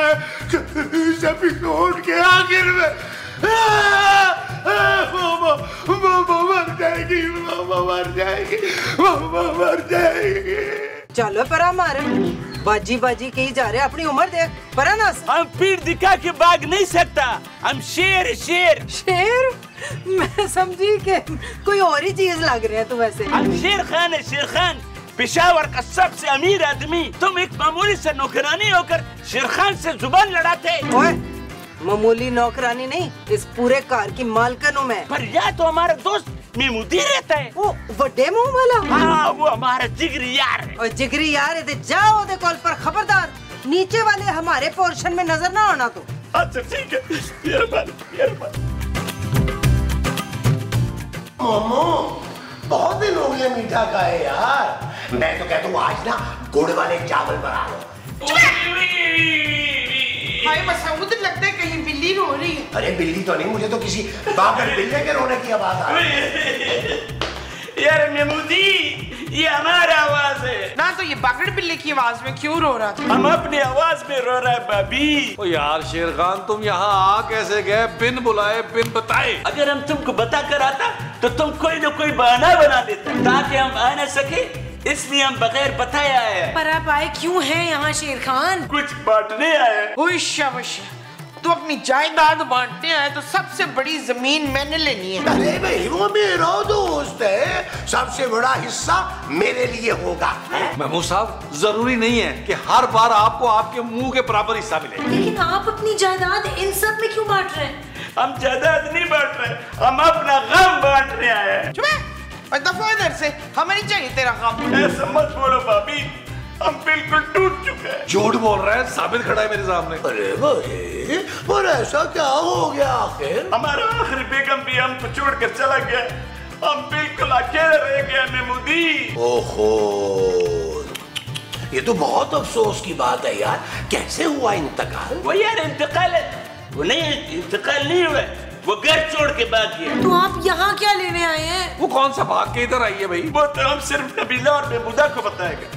Episode के आखिर में मामा मर जाएगी, मामा मर जाएगी, मामा मर जाएगी। चलो परा मारे, बाजी बाजी कहीं जा रहे, अपनी उम्र देख परा ना। हम पीठ दिखा के भाग नहीं सकता, हम शेर शेर शेर। मैं समझी कि कोई और ही चीज लग रही है तू वैसे। हम शेर खान है, शेर खान, पेशावर का सबसे अमीर आदमी। तुम एक मामूली से नौकरानी होकर शेर खान से जुबान लड़ाते। ओए, मामूली नौकरानी नहीं, इस पूरे कार की मालकन हूँ मैं। पर या तो हमारा दोस्त मेमूदी रहता है। वो बड़े मुंह वाला। हाँ, वो हमारा जिगरी यार है। और जिगरी यार है, जाओ दे कॉल पर, खबरदार नीचे वाले हमारे पोर्शन में नजर ना आना तो। अच्छा ठीक है, मेहरबानी। मोमो, बहुत दिन हो गए मीठा खाए यार। मैं तो कहता हूँ आज ना गुड़ वाले चावल बना लो। भाई मसूद, लगता है कहीं बिल्ली रो रही है। अरे बिल्ली तो नहीं, मुझे तो किसी बागर बिल्ले के रोने की आवाज आ रही है। यार मेमूदी, ये हमारा आवाज है ना, तो ये बागड़ बिल्ली की आवाज में क्यों रो रहा था? हम अपनी आवाज में रो रहा है भाभी। ओ यार शेर खान, तुम यहाँ आ कैसे गए बिन बुलाए बिन बताए? अगर हम तुमको बता कर आता तो तुम कोई न कोई बहाना बना देता ताकि हम आ न सके, इसलिए हम बगैर बताए आए हैं। पर आप आए क्यों हैं यहाँ शेर खान? कुछ बांटने आए। शाबाश, तो अपनी जायदाद बांटने आए तो सबसे बड़ी जमीन मैंने लेनी है। अरे भाई वो मेरा दोस्त है, सबसे बड़ा हिस्सा मेरे लिए होगा। महमूद साहब, जरूरी नहीं है कि हर बार आपको आपके मुंह के बराबर हिस्सा मिले। लेकिन आप अपनी जायदाद इन सब में क्यों बांट रहे हैं? हम जायदाद नहीं बांट रहे, हम अपना गम बांटने आए हैं। दफा इधर से, हमें नहीं चाहिए तेरा गम। ऐसा मत बोलो भाभी, हम बिल्कुल टूट चुके हैं। झूठ बोल रहा है, साबित खड़ा है मेरे सामने। अरे भाई, पर ऐसा क्या हो गया आखिर? हमारा आखिरी बेगम भी हमको छोड़कर चला गया, हम बिल्कुल अकेले रह गए मेमूदी। ओहो, ये तो बहुत अफसोस की बात है यार। कैसे हुआ इंतकाल? वो यार इंतकाल है, वो नहीं, इंतकाल नहीं हुआ, वो घर छोड़ के भाग गया। तो आप यहाँ क्या लेने आए हैं? वो कौन सा भाग के इधर आई है भाई? वो तो हम सिर्फ नबीला और मेमूदा को बताएगा।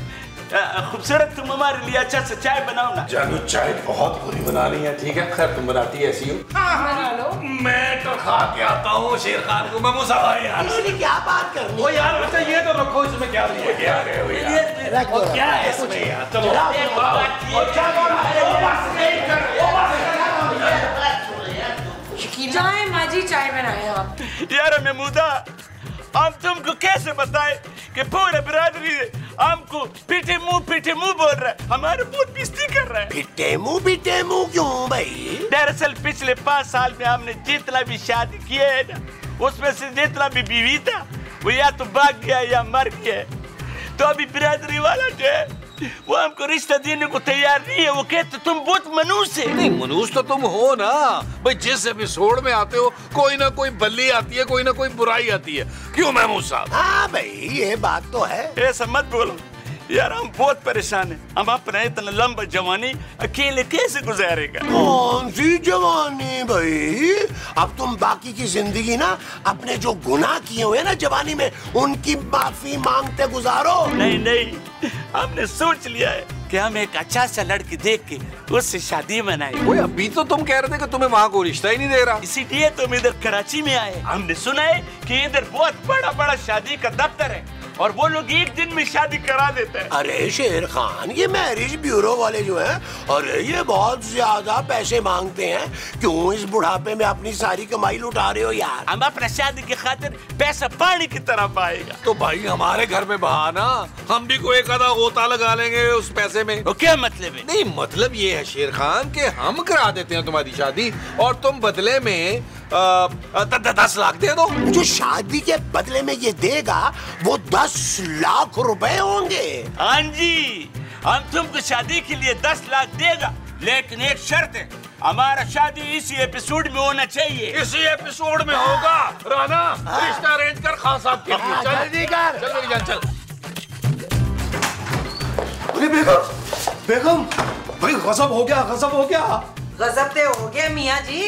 खूबसूरत, तुम हमारे लिए अच्छा से चाय बनाओ ना। जानू, चाय बहुत बुरी बनानी है। ठीक है, खैर तुम बनाती है ऐसी हो। बना लो। मैं तो खा के आता हूँ शेर खान को। मैं मुसाफा यार, इसलिए क्या बात करनी? ओ यार बच्चा, ये तो रखो, इसमें क्या लिया क्या है वो यार? क्या है इसमें यार? चलो चाय माजी, चाय बनाए आप। यार मेमूदा, हम तुमको कैसे बताए कि पूरे बिरादरी हमको पीठे मुंह बोल रहा है, हमारे बहुत बेइज्जती कर रहा है। पिटे मुंह क्यों भाई? दरअसल पिछले 5 साल में हमने जितना भी शादी किए है ना, उसमें से जितना भी बीवी था वो या तो भाग गया या मर गया। तो अभी बिरादरी वाला जो है वो हमको रिश्ता देने को तैयार नहीं है। वो कहते तुम बहुत मनूस है। नहीं, मनूस तो तुम हो ना भाई। जिस एपिसोड में आते हो कोई ना कोई बल्ली आती है, कोई ना कोई बुराई आती है। क्यों महमूद साहब? हाँ भाई, ये बात तो है। ऐसा मत बोलो यार, हम बहुत परेशान हैं। हम अपना इतना लंबा जवानी अकेले कैसे गुजारेगा? कौन सी जवानी भाई? अब तुम बाकी की जिंदगी ना अपने जो गुनाह किए हुए ना जवानी में, उनकी माफी मांगते गुजारो। नहीं, हमने सोच लिया है कि हम एक अच्छा सा लड़की देख के उससे शादी मनाए। ओए, अभी तो तुम कह रहे थे कि तुम्हें वहाँ कोई रिश्ता ही नहीं दे रहा। इसीलिए तुम इधर कराची में आए। हमने सुना है कि इधर बहुत बड़ा शादी का दफ्तर है और वो लोग एक दिन में शादी करा देते हैं। अरे शेर खान, ये मैरिज ब्यूरो वाले जो हैं, अरे ये बहुत ज्यादा पैसे मांगते हैं। क्यों इस बुढ़ापे में अपनी सारी कमाई लुटा रहे हो यार? हम अपना शादी की खातिर पैसा पानी की तरह पाएगा। तो भाई हमारे घर में बहाना, हम भी कोई एक आधा गोता लगा लेंगे उस पैसे में। तो क्या मतलब है? नहीं, मतलब ये है शेर खान कि हम करा देते हैं तुम्हारी शादी और तुम बदले में 10 लाख दे दो। जो शादी के बदले में ये देगा वो 10 लाख रुपए होंगे। हाँ जी, हम तुमको शादी के लिए 10 लाख देगा, लेकिन एक शर्त है, हमारा शादी इसी एपिसोड में होना चाहिए। इसी एपिसोड में होगा। राना, रिश्ता अरेंज कर खान साहब के लिए। चल जल्दी कर। चल मेरी जान, चल। अरे बेगम भाई, गजब हो गया। गजब ते हो गया मियाँ जी।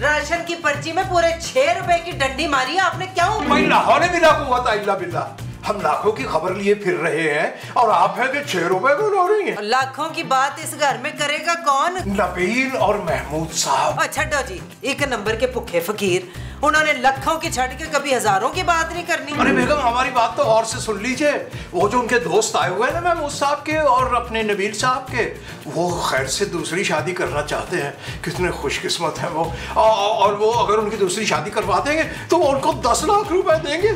राशन की पर्ची में पूरे 6 रुपए की डंडी मारी है आपने। क्या लाहौर बिल्ला कुव्वत इल्ला बिल्ला। हम लाखों की खबर लिए फिर रहे हैं और आप हैं कि 6 रुपए को रो रही हैं। लाखों की बात इस घर में करेगा कौन? नबील और महमूद साहब। अच्छा जी, एक नंबर के भुखे फकीर, उन्होंने लाखों की छड़ के कभी हजारों की बात नहीं करनी। अरे बेगम हमारी बात तो और से सुन लीजिए। वो जो उनके दोस्त आए हुए हैं ना महमूद साहब के और अपने नबील साहब के, वो खैर से दूसरी शादी करना चाहते हैं। कितने खुशकिस्मत हैं वो। और वो अगर उनकी दूसरी शादी करवा देंगे तो वो उनको 10 लाख रुपए देंगे।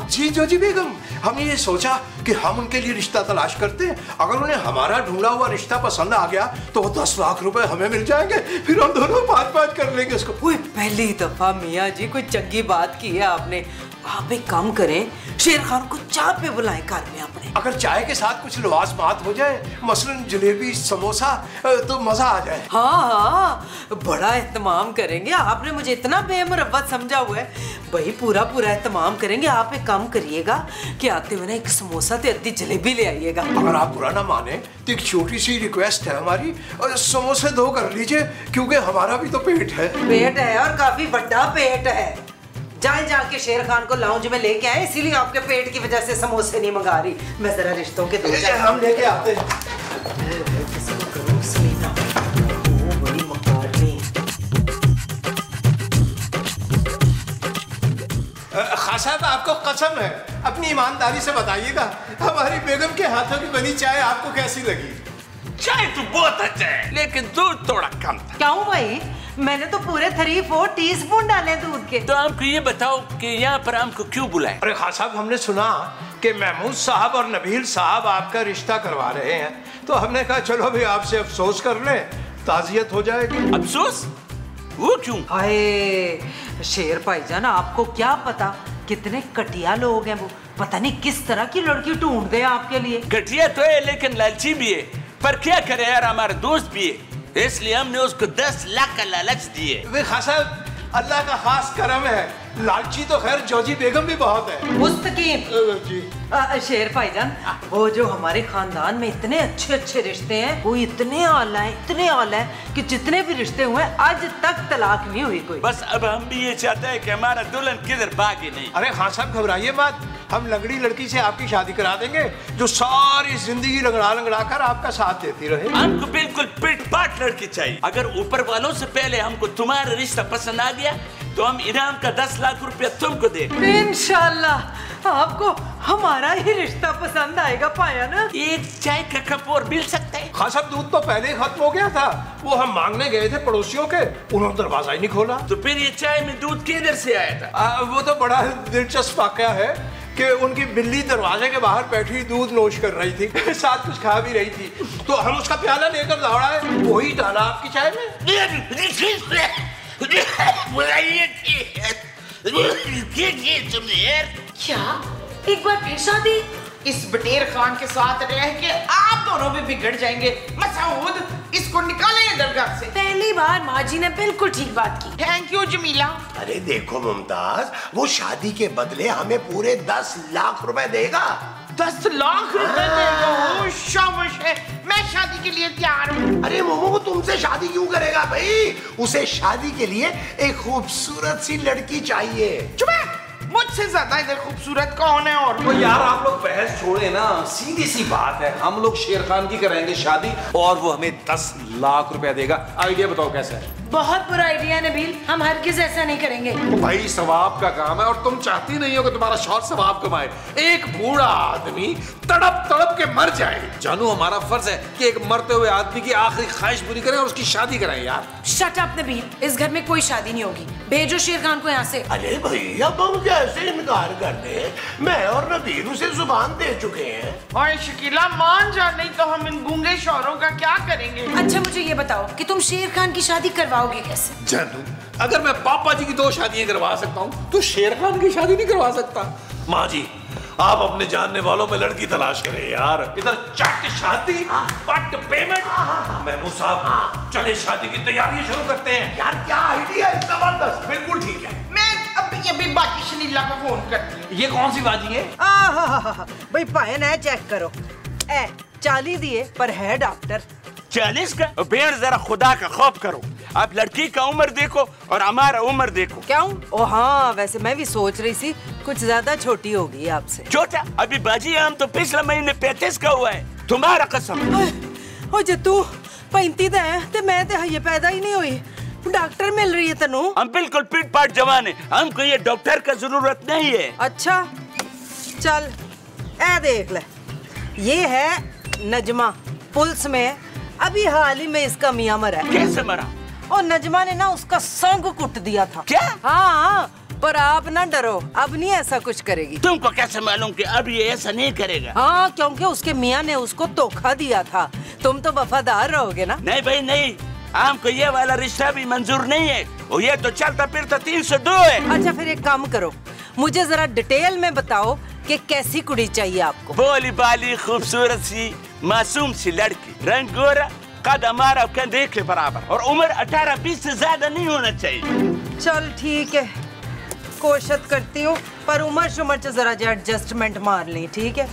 जी जी बेगम, हमने ये सोचा कि हम उनके लिए रिश्ता तलाश करते हैं। अगर उन्हें हमारा ढूंढा हुआ रिश्ता पसंद आ गया तो वो 10 लाख रुपए हमें मिल जाएंगे, फिर हम दोनों 5-5 कर लेंगे इसको। पहली दफा मियाँ जी कोई चंगी बात की है आपने। आप एक काम करें, शेर खान को चाय पे बुलाएं घर में अपने। अगर चाय के साथ कुछ लवाजमात हो जाए, मसलन जलेबी समोसा, तो मजा आ जाए। हाँ, बड़ा एहतमाम करेंगे। आपने मुझे इतना बेमुरव्वत समझा हुआ है भाई, पूरा एहतमाम करेंगे। आप एक काम करिएगा कि आते हुए ना एक समोसा तो अद्धी जलेबी ले आइएगा। अगर आप बुरा ना माने तो एक छोटी सी रिक्वेस्ट है हमारी, समोसे 2 कर लीजिए, क्योंकि हमारा भी तो पेट है। पेट है और काफी बड़ा पेट है। जाके शेर खान को लाउंज में लेके आए, इसीलिए आपके पेट की वजह से समोसे नहीं मंगा रही। मैं जरा रिश्तों के हम लेके आते हैं। खास साहब, आपको कसम है, अपनी ईमानदारी से बताइएगा, हमारी बेगम के हाथों की बनी चाय आपको कैसी लगी? चाय तो बहुत अच्छा है, लेकिन दूध थोड़ा कम था। क्यों भाई? मैंने तो पूरे 3-4 टीस्पून डाले दूध के। तो हमको ये बताओ कि यहाँ पर हमको क्यों बुलाए? अरे खास साहब, हमने सुना कि महमूद साहब और नबील साहब आपका रिश्ता करवा रहे हैं, तो हमने कहा चलो भी आपसे अफसोस कर लें, ताज़ियत हो जाएगी। अफसोस? वो क्यों? हाय शेर भाईजान, आपको क्या पता कितने घटिया लोग हैं वो। पता नहीं किस तरह की लड़की ढूंढते हैं आपके लिए। घटिया तो है लेकिन लालची भी है, पर क्या करे यार, हमारा दोस्त भी है, इसलिए हमने उसको 10 लाख का लालच दिए। वे खास साहब, अल्लाह का खास करम है, लालची तो खैर जोजी बेगम भी बहुत है। मुस्तकीम जी। शेर भाईजान, वो जो हमारे खानदान में इतने अच्छे रिश्ते हैं, वो इतने आला है कि जितने भी रिश्ते हुए आज तक तलाक नहीं हुई कोई। बस अब हम भी ये चाहते हैं कि हमारा दुल्हन किधर भागे नहीं। अरे खान साहब घबराइए मत, हम लंगड़ी लड़की से आपकी शादी करा देंगे जो सारी जिंदगी लंगड़ा कर आपका साथ देती रहे। हमको बिल्कुल पिट-पाट लड़की चाहिए। अगर ऊपर वालों से पहले हमको तुम्हारा रिश्ता पसंद आ गया तो हम इनाम का 10 लाख रुपया तुमको दे। इंशाल्लाह आपको हमारा ही रिश्ता पसंद आएगा, पाया ना? एक चाय का कप और मिल सकता है? खान साहब, दूध तो पहले ही खत्म हो गया था, वो हम मांगने गए थे पड़ोसियों के, उन्होंने दरवाजा ही नहीं खोला। तो फिर ये चाय में दूध किधर से आया था? वो तो बड़ा दिलचस्प वाकया है कि उनकी बिल्ली दरवाजे के बाहर बैठी दूध नोश कर रही थी, साथ कुछ खा भी रही थी, तो हम उसका प्याला लेकर दौड़ाए, वही डाला आपकी चाय में। क्या एक बार फिर शादी? इस बटेर खान के साथ रह के आप दोनों भी बिगड़ जाएंगे। मसूद, इसको निकालें इधर घर से। पहली बार माँ जी ने बिल्कुल ठीक बात की। Thank you Jamila. अरे देखो मुमताज, वो शादी के बदले हमें पूरे 10 लाख रुपए देगा। 10 लाख रुपए देगा? शाबाश है, मैं शादी के लिए तैयार हूँ। अरे मोमो, वो तुमसे शादी क्यों करेगा भाई? उसे शादी के लिए एक खूबसूरत सी लड़की चाहिए। चुप है, मुझसे ज्यादा इधर खूबसूरत कौन है? और तो यार आप लोग बहस छोड़े ना, सीधी सी बात है, हम लोग शेर खान की कराएंगे शादी और वो हमें 10 लाख रुपया देगा। आइडिया बताओ कैसा है? बहुत बुरा आइडिया है नबील, हम हरगिज ऐसा नहीं करेंगे। तो भाई सवाब का काम है और तुम चाहती नहीं हो कि तुम्हारा शौहर सवाब कमाए। एक बूढ़ा आदमी तड़प के मर जाए। जानू, हमारा फर्ज है कि एक मरते हुए आदमी की आखिरी ख्वाहिश पूरी करें और उसकी शादी कराएं यार। शट अप नबील, इस घर में कोई शादी नहीं होगी। भेजो शेर खान को यहाँ से। अरे भाई, अब हम कैसे इनकार कर दे? मैं और नबील उसे जुबान दे चुके हैं। और शकीला मान जा, नहीं तो हम इन गूंगे शौहरों का क्या करेंगे? अच्छा मुझे ये बताओ कि तुम शेर खान की शादी करवाओगे कैसे? जानू, अगर मैं पापा जी की 2 शादियां करवा सकता हूँ तो शेर खान की शादी नहीं करवा सकता। माँ जी, आप अपने जानने वालों में लड़की तलाश करें यार। इधर चट शादी, पट पेमेंट। महमूद साहब, चले शादी की तैयारी शुरू करते हैं। यार क्या आइडिया है, जबरदस्त। बिल्कुल ठीक है। मैं अभी बाकी शनीला को फोन करती हूँ। ये कौन सी बाजी है? भाई पायन है, चेक करो। 40 दिए पर है डॉक्टर। 40 का? बेर जरा खुदा का खौफ करो, आप लड़की का उम्र देखो और हमारा उम्र देखो। क्या हूँ? ओ हाँ, वैसे मैं भी सोच रही थी कुछ ज्यादा छोटी होगी आपसे। छोटा? अभी बाजी हम तो पिछले महीने 35 का हुआ है, तुम्हारा कसम। ओ जे तू 35 दा है ते मैं ते हये पैदा ही नहीं हुई। डॉक्टर मिल रही है तनु? हम बिल्कुल पीट पाट जवान है, हमको ये डॉक्टर का जरूरत नहीं है। अच्छा चल ए देख ले, ये है नजमा, पुलिस में अभी हाल ही में इसका मियां मरा है। कैसे मरा? और नजमा ने ना उसका संग कुट दिया था। क्या? हाँ, पर आप ना डरो, अब नहीं ऐसा कुछ करेगी। तुमको कैसे मालूम कि अब ये ऐसा नहीं करेगा? हाँ, क्योंकि उसके मियां ने उसको धोखा दिया था। तुम तो वफादार रहोगे ना? नहीं भाई नहीं, हमको ये वाला रिश्ता भी मंजूर नहीं है, और ये तो चलता फिरता 302 है। अच्छा फिर एक काम करो, मुझे जरा डिटेल में बताओ कि कैसी कुड़ी चाहिए आपको। भोली भाली खूबसूरत सी मासूम सी लड़की, रंग गोरा, कद हमारा कंधे के बराबर, और उम्र 18-20 से ज्यादा नहीं होना चाहिए। चल ठीक है, कोशिश करती हूँ, पर उम्र शुमर से जरा एडजस्टमेंट मार ली, ठीक है?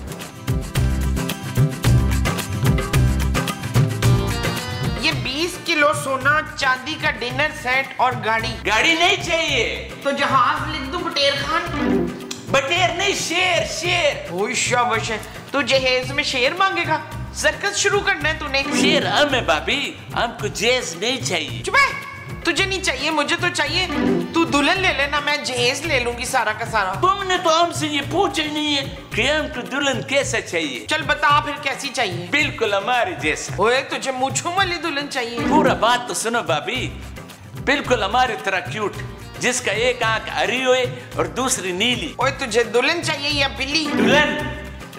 ये 20 किलो सोना, चांदी का डिनर सेट और गाड़ी। गाड़ी नहीं चाहिए तो जहाज लिख दूं बटेर खान? बटेर नहीं, शेर शेर। ओए शाबाश है, तू जहेज में शेर मांगेगा? सर्कस शुरू करना है तूने? शेर हमें भाभी, हमको जहेज नहीं चाहिए। चुप है, तुझे नहीं चाहिए, मुझे तो चाहिए। तू दुल्हन ले लेना, मैं जहेज ले लूंगी सारा का सारा। तुमने तो हमसे ये पूछा ही नहीं है कि हमको दुल्हन कैसा चाहिए। चल बता फिर कैसी चाहिए? बिल्कुल हमारे जैसा। ओए तुझे मूंछों वाली दुल्हन चाहिए? पूरा बात तो सुनो भाभी, बिल्कुल हमारी तरह क्यूट, जिसका एक आंख हरी होए और दूसरी नीली। ओए तुझे दुल्हन चाहिए या बिल्ली? दुल्हन,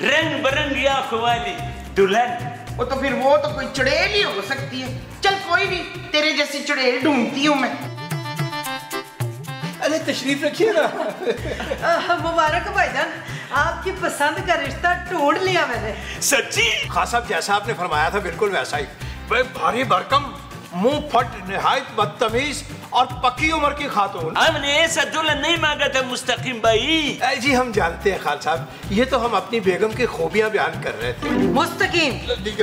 रंग बिरंगी आंखों वाली दुल्हन। वो तो फिर वो तो कोई चुड़ैल ही हो सकती है। चल कोई नहीं, तेरे जैसी चुड़ैल ढूंढती हूँ मैं। अरे तशरीफ रखिए ना। मुबारक भाईजान, आपकी पसंद का रिश्ता ढूंढ लिया मैंने। सच्ची? खान साहब जैसा आपने फरमाया था बिल्कुल वैसा ही। भाई भारी भरकम, मुंह फट, निहायत बदतमीज और पक्की उम्र की खातून। हमने ऐसा दुल्हन नहीं मांगा था मुस्तकीम भाई। जी हम जानते हैं खान साहब, ये तो हम अपनी बेगम की खूबियां बयान कर रहे थे। मुस्तकीम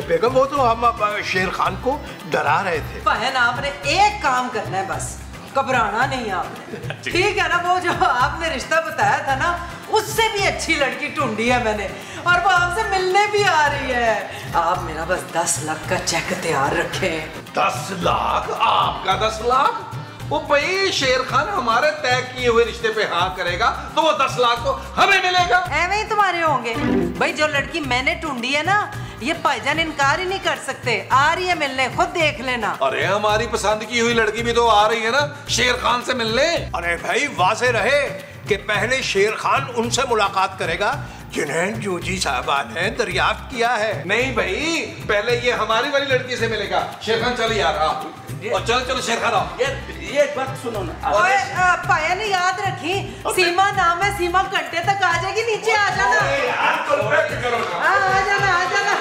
बेगम, वो तो हम शेर खान को डरा रहे थे। बहन, आपने एक काम करना है बस, घबराना नहीं आपने, ठीक है ना? वो जो आपने रिश्ता बताया था ना, उससे भी अच्छी लड़की ढूंढी है मैंने, और वो आपसे मिलने भी आ रही है। आप मेरा बस 10 लाख का चेक तैयार रखें। 10 लाख? आपका 10 लाख? वो भाई शेर खान हमारे तय किए हुए रिश्ते पे हाँ करेगा तो वो 10 लाख तो हमें मिलेगा। ऐਵੇਂ ही तुम्हारे होंगे भाई। जो लड़की मैंने ढूंढी है ना, ये भाईजान इनकार ही नहीं कर सकते। आ रही है मिलने, खुद देख लेना। अरे हमारी पसंद की हुई लड़की भी तो आ रही है ना शेर खान से मिलने। अरे भाई वाज़ेह रहे कि पहले शेर खान उनसे मुलाकात करेगा जिन्हें जूजी साहबा ने दरियाफ्त किया है। नहीं भाई, पहले ये हमारी वाली लड़की से मिलेगा। शेर खान चल यार, और चलो शेर खान आओ। ये बात सुनो ना। ओए पाया ने याद रखी, सीमा नाम है, सीमा घंटे तक आ जाएगी, नीचे आ जाना। आ जाना, आ जाना।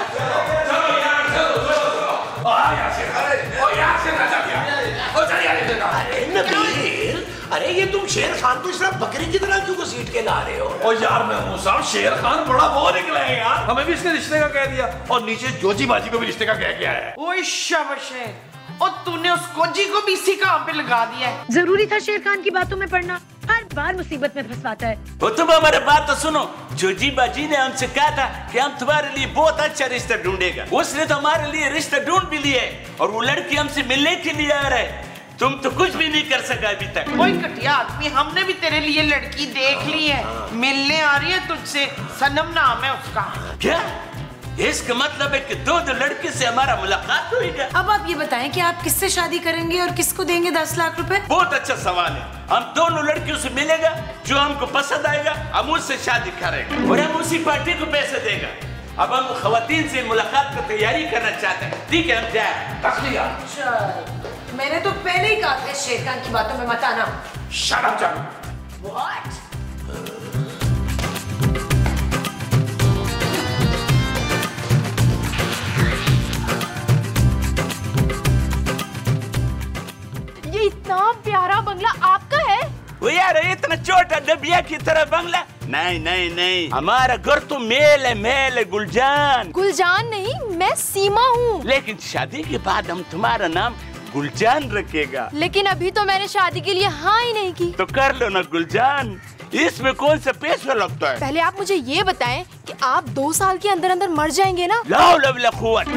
अरे नबील, अरे ये तुम शेर खान को इस तरह बकरी की तरह क्यों घसीट के ला रहे हो? और यार महमूद साहब, शेर खान बड़ा वो निकला है यार, हमें भी इसने रिश्ते का कह दिया और नीचे जोजी बाजी को भी रिश्ते का कह गया है। ओए शाबाश है, और तूने उस कोजी को भी इसी काम पे लगा दिया है। जरूरी था शेर खान की बातों में पड़ना, हर बार मुसीबत में फंसवाता है। वो तुम हमारे बात तो सुनो। जोजी बाजी ने हमसे कहा था कि हम तुम्हारे लिए बहुत अच्छा रिश्ता ढूंढेगा। उसने तो हमारे लिए रिश्ता ढूंढ भी लिया है, और वो लड़की हमसे मिलने के लिए आ रहा है। तुम तो कुछ भी नहीं कर सका अभी तक। ओए घटिया आदमी, हमने भी तेरे लिए लड़की देख ली है, मिलने आ रही है तुझसे। सनम नाम है उसका। क्या? इसका मतलब है कि दो लड़के से हमारा मुलाकात होगा। अब आप ये बताएं कि आप किससे शादी करेंगे और किसको देंगे 10 लाख रुपए? बहुत अच्छा सवाल है। हम दोनों लड़कियों से मिलेगा, जो हमको पसंद आएगा हम उससे शादी करेंगे, और हम उसी पार्टी को पैसे देगा। अब हम खवातीन से मुलाकात की तैयारी करना चाहते हैं। ठीक है, हम जाए। मैंने तो पहले ही कहा था शेर खान की बातों में मत आना। शर्म जाओ। What? ये इतना प्यारा बंगला आपका है? वो यार इतना छोटा डबिया की तरह बंगला? नहीं नहीं नहीं, हमारा घर तो मेल है गुलजान। गुलजान नहीं, मैं सीमा हूँ। लेकिन शादी के बाद हम तुम्हारा नाम गुलजान रखेगा। लेकिन अभी तो मैंने शादी के लिए हाँ ही नहीं की। तो कर लो ना गुलजान, इसमें कौन सा पैसा लगता है? पहले आप मुझे ये बताएं कि आप 2 साल के अंदर अंदर मर जाएंगे ना? ला हौला वला कुव्वत,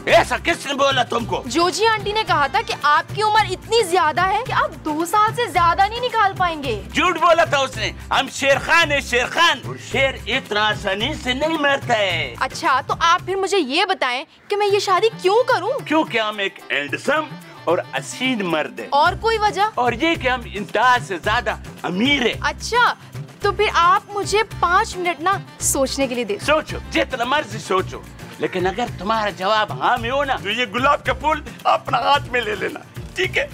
ऐसा किसने बोला तुमको? जोजी आंटी ने कहा था कि आपकी उम्र इतनी ज्यादा है कि आप 2 साल से ज्यादा नहीं निकाल पाएंगे। झूठ बोला था उसने। हम शेर खान है, शेर खान। और शेर इतना आसानी से नहीं मरता है। अच्छा, तो आप फिर मुझे ये बताएं कि मैं ये शादी क्यों करूं? क्योंकि हम एक हैंडसम और असीन मर्द है। और कोई वजह? और ये कि हम इंतहा से ज्यादा अमीर है। अच्छा, तो फिर आप मुझे 5 मिनट ना सोचने के लिए दे। सोचो, जितना मर्जी सोचो, लेकिन अगर तुम्हारा जवाब हाँ में हो ना तो ये गुलाब का फूल अपना हाथ में ले लेना, ठीक है?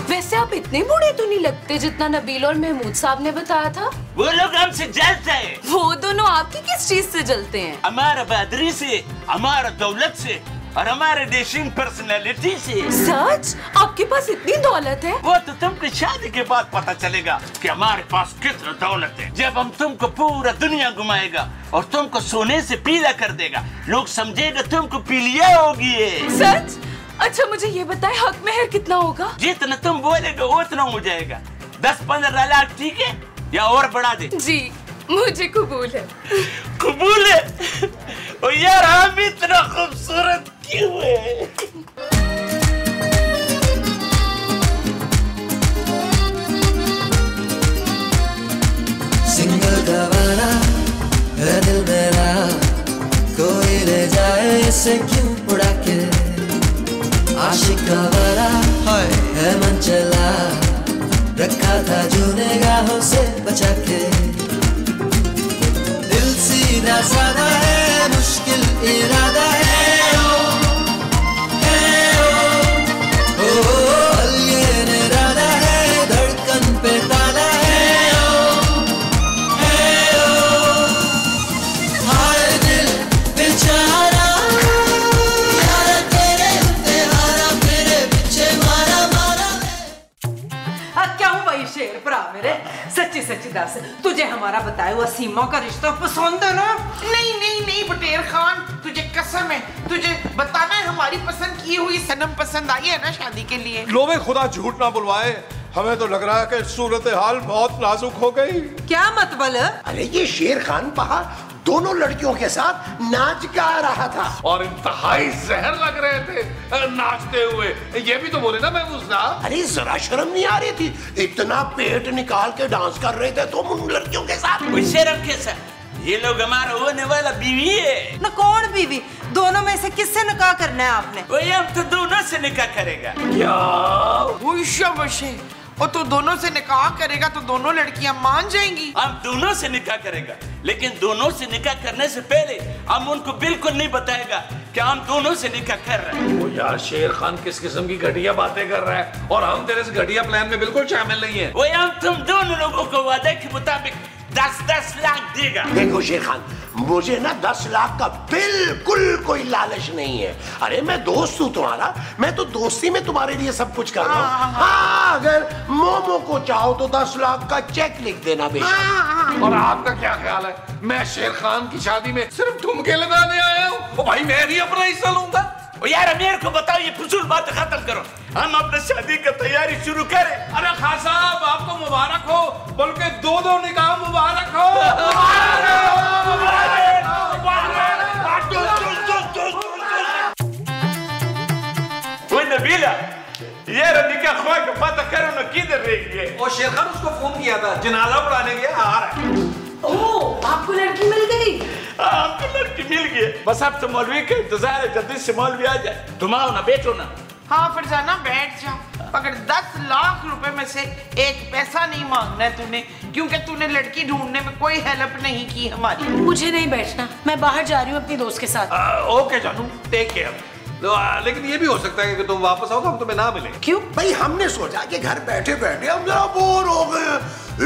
वैसे आप इतने बूढ़े तो नहीं लगते जितना नबील और महमूद साहब ने बताया था। वो लोग हमसे जलते हैं। वो दोनों आपकी किस चीज से जलते हैं? हमारा बहादुरी से, हमारा दौलत से और हमारे देशिंग पर्सनैलिटी से। सच? आपके पास इतनी दौलत है? वो तो तुमको शादी के बाद पता चलेगा कि हमारे पास कितना दौलत है। जब हम तुमको पूरा दुनिया घुमाएगा और तुमको सोने से पीला कर देगा, लोग समझेगा तुमको पीलिया होगी। सच? अच्छा मुझे ये बताएं, हक मेहर कितना होगा? जितना तुम बोलेगा उतना हो जाएगा। 10-15 लाख, ठीक है? या और बढ़ा दे? जी मुझे कबूल है। कबूल है? ओ यार, हम इतना खूबसूरत क्यों है? सिंगल दवाना है दिल मेरा, कोई ले जाए इसे क्यों उड़ा के। आशिक का वाला है मन चला, रखा था जो निगाहों से बचा के। दिल सीधा साधा है, मुश्किल इरादा है। अलियन इरादा है, धड़कन पे ताला है। हाय दिल बेचारा, यार तेरे तेहारा मेरे पीछे मारा मारा। क्या हूँ भाई शेर भरा मेरे, सच्ची सच्ची दस, तुझे हमारा बताया हुआ सीमा का रिश्ता पसंद है ना? नहीं नहीं नहीं बटेर खान, तुझे कसम है, तुझे बताना है हमारी पसंद की हुई सनम पसंद आई है ना शादी के लिए। लो में खुदा झूठ ना बुलवाए, हमें तो लग रहा है कि सूरत हाल बहुत नाजुक हो गई। क्या मतलब? अरे ये शेर खान बाहर दोनों लड़कियों के साथ नाच गा रहा था और इंतहाई जहर लग रहे थे नाचते हुए। ये भी तो बोले ना महमूद साहब। अरे जरा शर्म नहीं आ रही थी? इतना पेट निकाल के डांस कर रहे थे तुम उन लड़कियों के साथ। शर्म कैसा? ये लोग हमारा होने वाला बीवी है ना। कौन बीवी? दोनों में से किससे निकाह करना है आपने? वही, हम तो दोनों से निकाह करेगा। क्या? वो शाबाश है, और तो दोनों से निकाह करेगा तो दोनों लड़कियां मान जाएंगी। हम दोनों से निकाह करेगा, लेकिन दोनों से निकाह करने से पहले हम उनको बिल्कुल नहीं बताएगा कि हम दोनों से निकाह कर रहे हैं। ओ यार, शेर खान किस किस्म की घटिया बातें कर रहा है, और हम तेरे इस घटिया प्लान में बिल्कुल शामिल नहीं है। वही, हम तुम दोनों लोगों को वादे के मुताबिक 10-10 लाख देगा। देखो शेर खान, मुझे ना 10 लाख का बिल्कुल कोई लालच नहीं है। अरे मैं दोस्त हूँ तुम्हारा, मैं तो दोस्ती में तुम्हारे लिए सब कुछ कर रहा हूँ। हाँ, अगर मोमो को चाहो तो 10 लाख का चेक लिख देना बेशक। और आपका क्या ख्याल है, मैं शेर खान की शादी में सिर्फ ठुमके लगाने आया हूँ? भाई मैं भी अपना हिस्सा लूंगा। यार मेरे को बताओ, ये फजूल बातें खत्म करो, हम अपने शादी की तैयारी शुरू करें। अरे खान साहब, आपको मुबारक हो, बल्कि 2 निकाह मुबारक हो। नबीला, यार निकाह ख्वाह का पता करो ना, किधर रही है? और शेर खान उसको फोन किया था, जनाजा पढ़ाने गया, आ रहा है। ओह, आपको लड़की मिल गई? आपको लड़की मिल गई, बस अब तो मौलवी का इंतजार है, जल्दी से मौलवी आ जाए। तुम आओ ना, बैठो ना। हाँ फरजाना बैठ जा, मगर 10 लाख रुपए में से एक पैसा नहीं मांगना है तूने, क्योंकि तूने लड़की ढूंढने में कोई हेल्प नहीं की हमारी। मुझे नहीं बैठना, मैं बाहर जा रही हूँ अपनी दोस्त के साथ। ओके जानू, टेक केयर। लेकिन ये भी हो सकता है कि तुम वापस आओ तो हम तुम्हें ना मिले। क्यों? भाई हमने सोचा कि घर बैठे बैठे हम जरा बोर हो गए,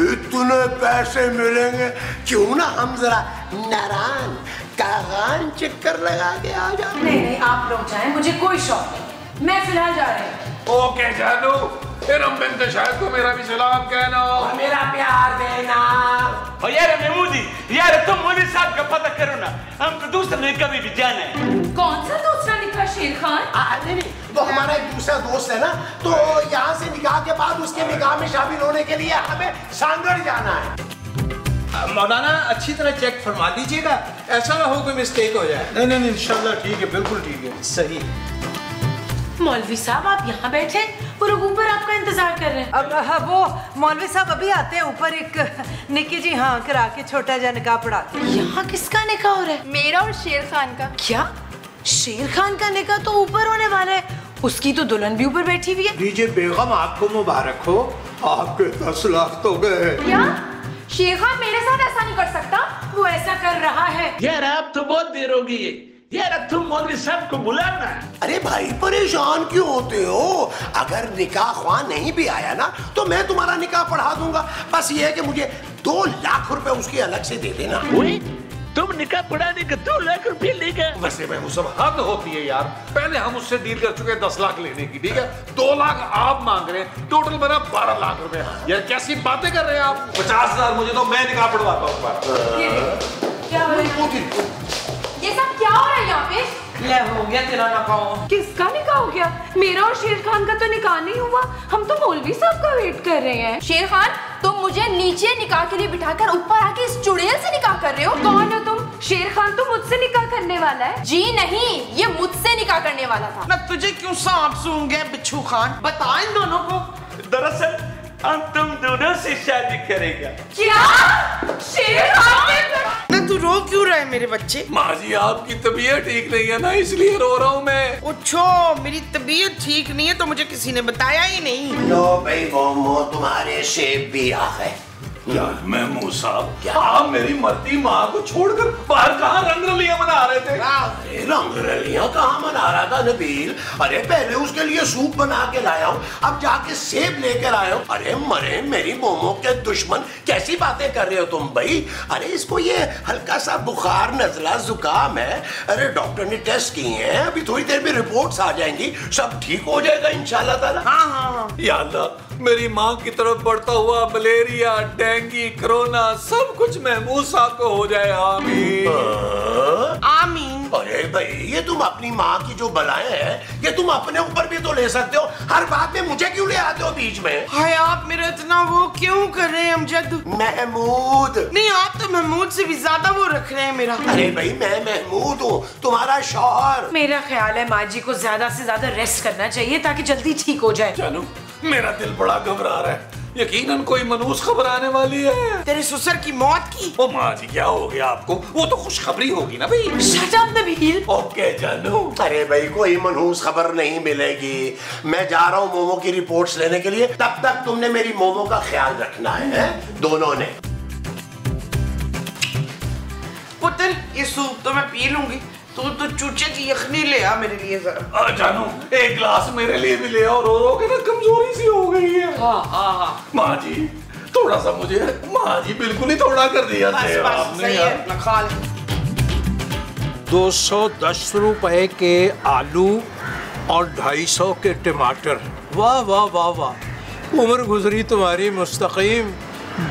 इतने पैसे मिलेंगे, क्यों ना हम जरा नारायण कागान चक्कर लगा के आ जाए। नहीं, आप लोग जाएं, मुझे कोई शौक नहीं, मैं फिलहाल जा रही हूँ। ओके जानू, फिर हम बिनते शायद को मेरा भी सलाम कहना, मेरा प्यार देना। यार तुम मौलवी साहब का पता करो ना, हमको दूसरा निकाह भी जाना है। कौन सा दूसरा निकाह शेर खान? नहीं, वो हमारा एक दूसरा दोस्त है ना, तो यहाँ से निकाह के बाद उसके निकाह में शामिल होने के लिए हमें सांगड़ जाना है। मौलाना अच्छी तरह चेक फरमा लीजिएगा, ऐसा ना हो कोई मिस्टेक हो जाए। नहीं इंशाल्लाह ठीक है, बिल्कुल ठीक है, सही। मौलवी साहब आप यहाँ बैठे, वो लोग ऊपर आपका इंतजार कर रहे हैं। अब वो मौलवी साहब अभी आते हैं ऊपर, एक निक्की जी हाँ करा के छोटा जा निकाह पढ़ाते हैं। यहाँ किसका निकाह हो रहा है? मेरा और शेर खान का। क्या शेर खान का निकाह तो ऊपर होने वाला है, उसकी तो दुल्हन भी ऊपर बैठी हुई है। लीजिए बेगम, आपको मुबारक हो, आपके 10 लाख तो गए। क्या शेर खान मेरे साथ ऐसा नहीं कर सकता? वो ऐसा कर रहा है। यार आप तो बहुत देर हो गई है यार, तुम मौलवी साहब को बुलाना। अरे भाई परेशान क्यों होते हो? अगर निकाह ख्वाह नहीं भी आया ना तो मैं तुम्हारा निकाह पढ़ा दूंगा। बस ये है कि मुझे 2 लाख रुपए उसकी अलग से दे देना। तुम निकाह पढ़ाने के 2 लाख रुपए लेगा? वैसे मैं सब हद होती है यार, पहले हम उससे डील कर चुके हैं 10 लाख लेने की, ठीक है? 2 लाख आप मांग रहे हैं, टोटल बना 12 लाख रुपए। यार कैसी बातें कर रहे हैं आप? 50,000 मुझे तो, मैं निकाह पढ़वाता हूँ। क्या हो रहा है? ये सब क्या हो रहा है यहाँ पे? ले हो गया तेरा निकाह। किसका निकाह हो गया? मेरा और शेर खान का तो निकाह नहीं हुआ, हम तो मौलवी साहब का वेट कर रहे हैं। शेर खान तुम मुझे नीचे निकाह के लिए बिठाकर ऊपर आके इस चुड़ैल से निकाह कर रहे हो? कौन हो तुम? शेर खान तो मुझसे निकाह करने वाला है। जी नहीं, ये मुझसे निकाह करने वाला था। ना तुझे क्यों सांप सूंघ गए बिच्छू खान? बता इन दोनों को। दरअसल हम तुम दोनों से शादी करेगा। क्या? शेर खान ना तू रो क्यों रहा है मेरे बच्चे? माँ जी आपकी तबीयत ठीक नहीं है ना, इसलिए रो रहा हूँ मैं। उछो, मेरी तबीयत ठीक नहीं है तो मुझे किसी ने बताया ही नहीं। लो भाई मोमो, तुम्हारे शेप भी आ गए। यार महमूद साहब, आप मेरी मरती माँ को छोड़कर बाहर कहाँ रंगरलियां मना रहे थे? अरे रंगरलियां कहाँ मना रहा था नबील? अरे पहले उसके लिए सूप बना के लाया हूँ, अब जाके सेब लेकर आया हूँ। अरे मरे मेरी मोमो के दुश्मन, कैसी बातें कर रहे हो तुम भाई? अरे इसको ये हल्का सा बुखार, नजला, जुकाम है। अरे डॉक्टर ने टेस्ट किए हैं, अभी थोड़ी देर में रिपोर्ट्स आ जाएंगी, सब ठीक हो जाएगा इंशाल्लाह ताला। हाँ। या अल्लाह, मेरी माँ की तरफ बढ़ता हुआ मलेरिया, डेंगू, कोरोना सब कुछ महमूद साहब को हो जाए, आमीन आमीन। अरे भाई ये तुम अपनी माँ की जो बलाएं हैं ये तुम अपने ऊपर भी तो ले सकते हो, हर बात में मुझे क्यों ले आते हो बीच में? हाय आप मेरा इतना वो क्यों कर रहे हैं अमजद? महमूद नहीं, आप तो महमूद से भी ज्यादा वो रख रहे हैं मेरा। अरे भाई मैं महमूद हूँ, तुम्हारा शौहर। मेरा ख्याल है माँ जी को ज्यादा से ज्यादा रेस्ट करना चाहिए ताकि जल्दी ठीक हो जाए। जानू मेरा दिल बड़ा घबरा रहा है, यकीनन कोई मनूस खबर आने वाली है। तेरे ससुर की मौत की? ओ माँ जी क्या हो गया आपको? वो तो खुशखबरी होगी ना भाई। Shut up Nabeel. ओके जानू। अरे भाई कोई मनहूस खबर नहीं मिलेगी, मैं जा रहा हूँ मोमो की रिपोर्ट्स लेने के लिए, तब तक तुमने मेरी मोमो का ख्याल रखना है दोनों ने। पुत्र ये सूप तो मैं पी लूंगी, तू तो चूचे की यखनी ले आ मेरे लिए जरा। जानू एक ग्लास मेरे लिए भी ले आओ, रो रो के ना कमजोरी सी हो गई है। हाँ। माँ जी थोड़ा सा मुझे, माँ जी बिल्कुल ही थोड़ा कर दिया आपने यार। 210 रुपए के आलू और 250 के टमाटर। वाह वाह वाह वाह, उम्र गुजरी तुम्हारी मुस्तकीम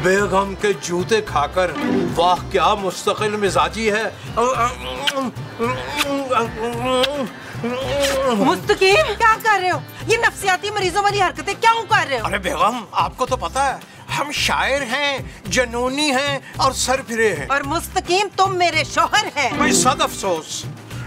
बेगम के जूते खाकर। वाह क्या मुस्तकिल मिजाजी है। मुस्तकीम क्या कर रहे हो? ये नफसियाती मरीजों वाली हरकतें क्यों कर रहे हो? अरे बेगम आपको तो पता है हम शायर हैं, जनूनी हैं और सरफिरे हैं। और मुस्तकीम तुम मेरे शौहर हैं। कोई सद अफसोस,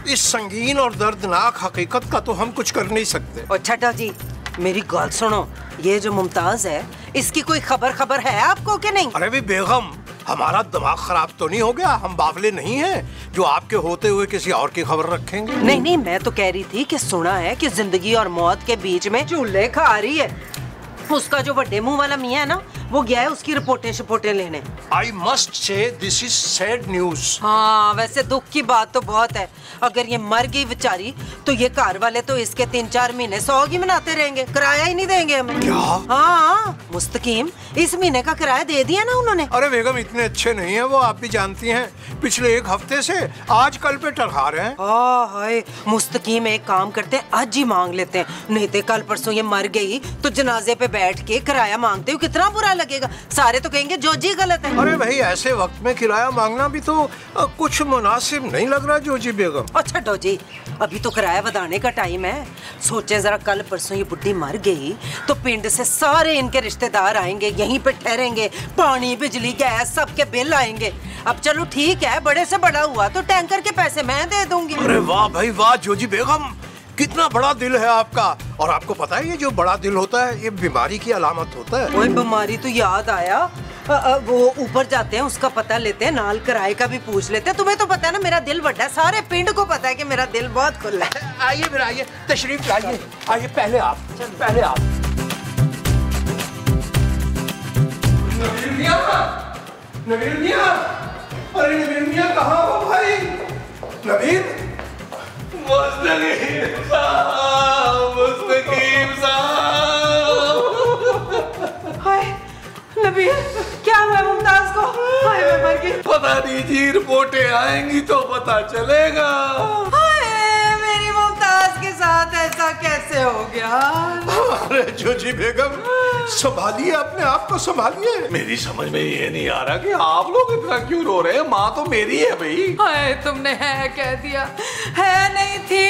इस संगीन और दर्दनाक हकीकत का तो हम कुछ कर नहीं सकते। और छठा जी मेरी गल सुनो, ये जो मुमताज है इसकी कोई खबर है आपको कि नहीं? अरे भी बेगम हमारा दिमाग खराब तो नहीं हो गया? हम बावले नहीं हैं जो आपके होते हुए किसी और की खबर रखेंगे। नहीं मैं तो कह रही थी कि सुना है कि जिंदगी और मौत के बीच में चूल्हे खा रही है। उसका जो बड़े मुंह वाला मियां है ना, वो गया है उसकी रिपोर्टें लेने। I must say this is sad news। हाँ वैसे दुख की बात तो बहुत है, अगर ये मर गई बेचारी तो ये घर वाले तो इसके 3-4 महीने सौग ही मनाते रहेंगे, किराया ही नहीं देंगे हमें। क्या? हाँ मुस्तकीम इस महीने का किराया दे दिया ना उन्होंने। अरे बेगम इतने अच्छे नहीं है वो, आप भी जानती हैं, पिछले 1 हफ्ते से आज कल पे टरखा रहे हैं। हाय मुस्तकीम एक काम करते हैं, आज ही मांग लेते हैं, नहीं तो कल परसों ये मर गई तो जनाजे पे बैठ के किराया मांगते हो, कितना बुरा लगेगा? सारे तो कहेंगे जोजी गलत है। अरे भाई ऐसे वक्त में किराया मांगना भी तो कुछ मुनासिब नहीं लग रहा जोजी बेगम। अच्छा डोजी, अभी तो किराया बढ़ाने का टाइम है। सोचे जरा कल परसों ये बुड्ढी मर गई तो पिंड से सारे इनके रिश्तेदार आएंगे, यहीं पे ठहरेंगे, पानी बिजली गैस सबके बिल आएंगे। अब चलो ठीक है, बड़े से बड़ा हुआ तो टैंकर के पैसे मैं दे दूंगी। अरे वाह भाई वाह जोजी बेगम, कितना बड़ा दिल है आपका। और आपको पता है ये जो बड़ा दिल होता है ये बीमारी की अलामत होता है। कोई बीमारी तो याद आया, वो ऊपर जाते हैं उसका पता लेते हैं, नाल किराए का भी पूछ लेते हैं। तुम्हें तो पता है ना मेरा दिल बड़ा है, सारे पिंड को पता है कि मेरा दिल बहुत खुला है। आइए फिर आइए, तशरीफ लाइए। आइए पहले आप, पहले आप। नबील मियां, अरे नबील मियां कहाँ हो भाई? नबील, मुस्तकीम साहब, मुस्तकीम साहब। हाय नबील, क्या हुआ मुमताज को? हाय मैं मर गई। पता नहीं जी, रिपोर्टें आएंगी तो पता चलेगा। हाय मेरी मुमताज के साथ ऐसा कैसे हो गया? अरे जोजी बेगम संभालिए अपने आप को, संभालिए। मेरी समझ में ये नहीं आ रहा कि आप लोग इतना क्यों रो रहे हैं। माँ तो मेरी है भाई। हाय तुमने है कह दिया, है नहीं थी।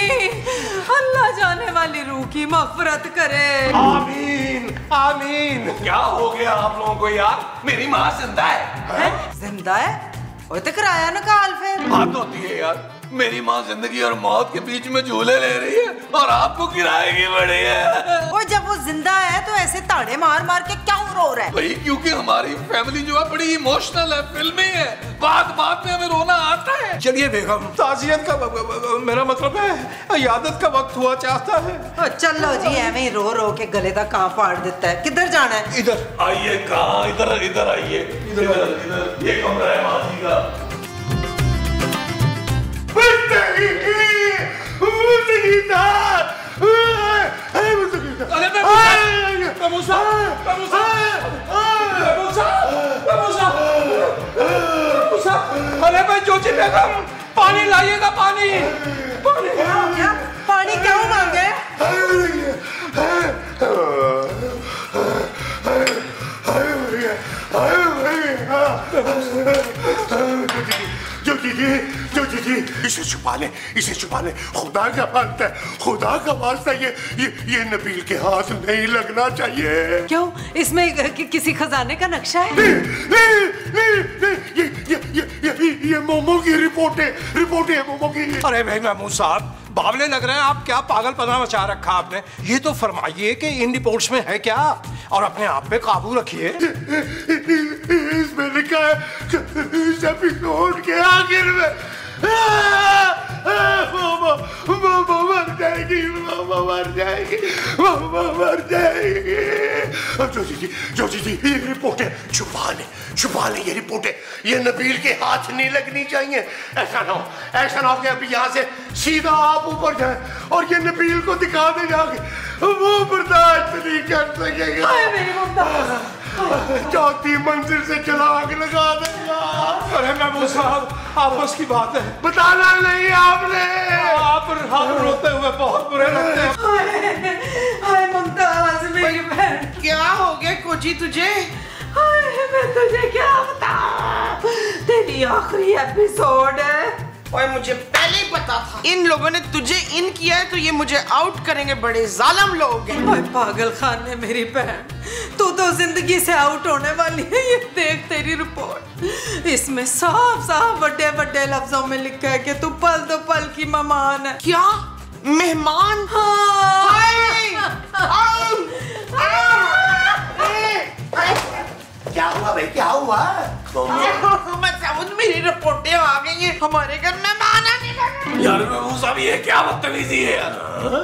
अल्लाह जाने वाली रूह की मग़फ़िरत करे। आमीन आमीन। क्या हो गया आप लोगों को यार? मेरी माँ जिंदा है। जिंदा है? वो तो किराया निकाल फिर। बात होती है यार, मेरी माँ जिंदगी और मौत के बीच में झूले ले रही है और आपको किराए की बड़ी है। और जब वो जिंदा है तो ऐसे ताड़े मार मार के क्यों रो रहा है? भाई क्योंकि हमारी फैमिली जो है बड़ी इमोशनल है, फिल्मी है, बात में हमें रोना आता है। चलिए बेगम, ताज़ियत का मेरा मतलब है इयादत का वक्त हुआ चाहता है। चलो जी, एवं ही रो रो के गले का कां फाड़ देता है। किधर जाना है? इधर आइए। कहाँ? इधर इधर आइए। इधर ये कमरा है माँ जी का। अरे भाई जोजी बेगम, पानी लाइएगा, पानी। पानी क्यों मांगे? जी इसे छुपा ले, इसे छुपा ले। खुदा का वास्ता है, खुदा का वास्ता, ये नबील के हाथ नहीं लगना चाहिए। क्यों? इसमें किसी खजाने का नक्शा है? ये मोमो की रिपोर्ट है मोमो की। अरे भाई महमूद साहब, बावले लग रहे हैं आप। क्या पागलपना मचा रखा आपने? ये तो फरमाइए कि इन रिपोर्ट्स में है क्या, और अपने आप पे काबू रखिए। इसमें लिखा है इस एपिसोड के आखिर में मामा मर जाएगी, मामा मर जाएगी, मामा मर जाएगी। जोजी जी ये रिपोर्ट है, छुपा ले ये रिपोर्ट है। ये नबील के हाथ नहीं लगनी चाहिए। ऐसा ना हो कि अभी यहाँ से सीधा आप ऊपर जाए और ये नबील को दिखा दे जाके, वो बर्दाश्त नहीं कर सकेगा। चौथी मंजिल से छलांग लगा देगा। अरे महमूद साहब, आपस की बात है, बताना नहीं आपने। आप रोते हुए बहुत बुरे लगते हैं। हाय मुमताज मेरी बहन, क्या हो गया कोची तुझे? हाय मैं तुझे क्या बताऊं, तेरी आखिरी एपिसोड है। और मुझे पहले ही पता था इन लोगों ने तुझे इन किया है तो ये मुझे आउट करेंगे। बड़े जालिम लोग हैं। ओए पागल खान ने मेरी बहन, तू तो जिंदगी से आउट होने वाली है। ये देख तेरी रिपोर्ट, इसमें साफ साफ बड़े बड़े लफ्जों में लिखा है कि तू पल दो पल की मेहमान है। क्या मेहमान? क्या हुआ भाई, क्या हुआ? मेरी रिपोर्टें आ गई हैं, हमारे घर मेहमान आने लगे। यार महमूद साहब ये क्या बदतमीजी है यार।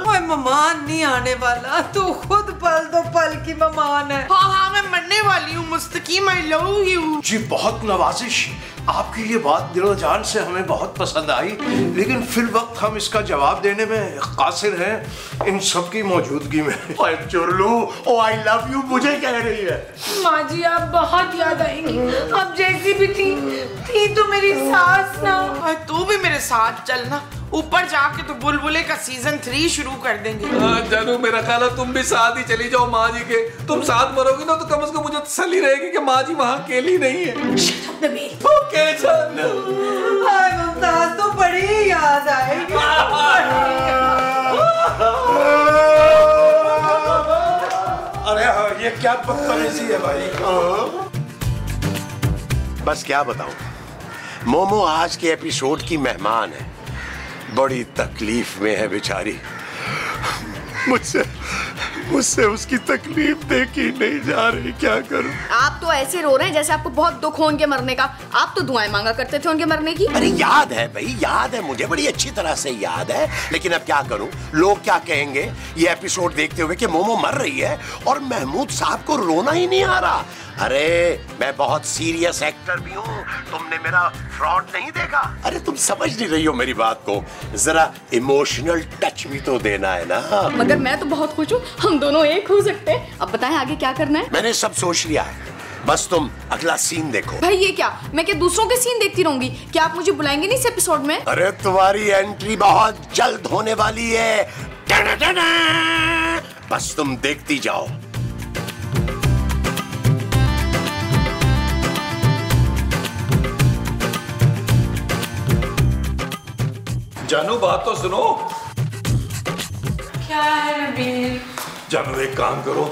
कोई मेहमान नहीं आने वाला, तू खुद पल दो पल की मेहमान है। हाँ मैं मरने वाली हूँ मुस्तकीम, आई लव यू। जी बहुत नवाजिश, आपकी ये बात दिलो जान से हमें बहुत पसंद आई, लेकिन फिर वक्त हम इसका जवाब देने में कासिर हैं इन सब की मौजूदगी में। चुरलू, ओ आई लव यू मुझे कह रही है। माँ जी आप बहुत याद आएंगी, अब जैसी भी थी तो मेरी सास ना। तू भी मेरे साथ अब चलना ऊपर जाके तो बुलबुले का सीजन 3 शुरू कर देंगे। जानू मेरा ख्याल है तुम भी साथ ही चली जाओ माँ जी के। तुम साथ मरोगी ना तो कम से कम मुझे तसल्ली रहेगी कि माँ जी वहाँ अकेली नहीं है। ओके जानू। मुमताज तो बड़ी याद आएगी। अरे ये क्या बदतमीजी है भाई। बस क्या बताऊं, मोमो आज के एपिसोड की मेहमान है, बड़ी तकलीफ में है बेचारी। मुझसे उसकी तकलीफ देखी नहीं जा रही, क्या करूं। आप तो ऐसे रो रहे हैं जैसे आपको बहुत दुख हो उनके मरने का। आप तो दुआएं मांगा करते थे उनके मरने की। अरे याद है भाई, याद है, मुझे बड़ी अच्छी तरह से याद है। लेकिन अब क्या करूं, लोग क्या कहेंगे ये एपिसोड देखते हुए कि मोमो मर रही है और महमूद साहब को रोना ही नहीं आ रहा। अरे मैं बहुत सीरियस एक्टर भी हूँ, तुमने मेरा फ्रॉड नहीं देखा। अरे तुम समझ नहीं रही हो मेरी बात को, जरा इमोशनल टच भी तो देना है ना। मगर मैं तो बहुत खुश हूँ, हम दोनों एक हो सकते हैं। अब बताएं आगे क्या करना है। मैंने सब सोच लिया है, बस तुम अगला सीन देखो। भाई ये क्या, मैं क्या दूसरों के सीन देखती रहूंगी? क्या आप मुझे बुलाएंगे नहीं इस एपिसोड में? अरे तुम्हारी एंट्री बहुत जल्द होने वाली है, बस तुम देखती जाओ। जानू बात तो सुनो। क्या है नबील? जानू एक काम करो,